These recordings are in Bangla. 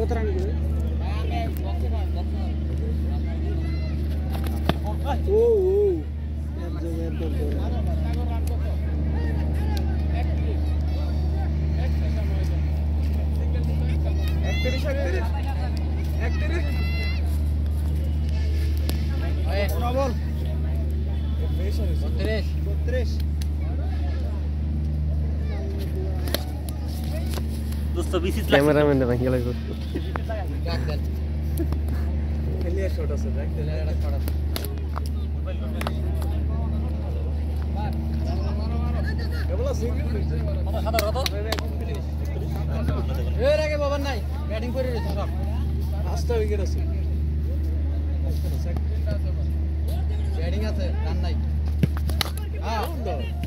কত রান করে ও ক্যামেরাম্যান না গেলে খেলিয়া শট আছে দেখ এটা শট আছে কেবলা সিঙ্গেল মাথা সাদা রত এর আগে বাবা নাই ব্যাটিং করে রয়েছে সব 5টা উইকেট আছে ব্যাটিং আছে রান নাই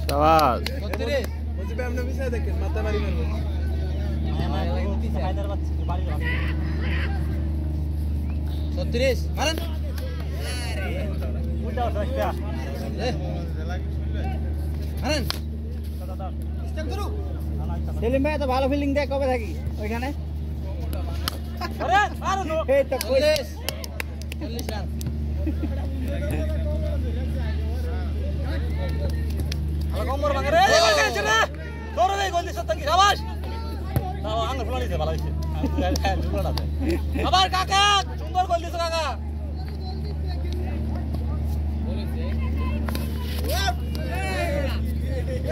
শাবাশ 36 বুঝবে আপনি পিছে দেখেন মাথা মারি মারবে হায়দ্রাবাদ বাড়ি 36 মারেন উল্টা উল্টা মারেন স্টেপ করো সেলিম ভাই তো ভালো ফিল্ডিং দেয় কবে থাকি ওইখানে আরে আরে নো এই তো 40 রান আলো কমর ভাঙে রে গেছে রে তোর এই গোল দিছ তাকি শাবাশ তাও আঙ্গুল ফুলানি দে ভালো হইছে আবার কাকা সুন্দর গোল দিছ কাকা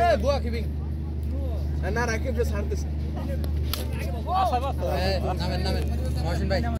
এ বুয়া কিপিং না রাকিব যে ছাড়তেছে নামেন মহসিন ভাই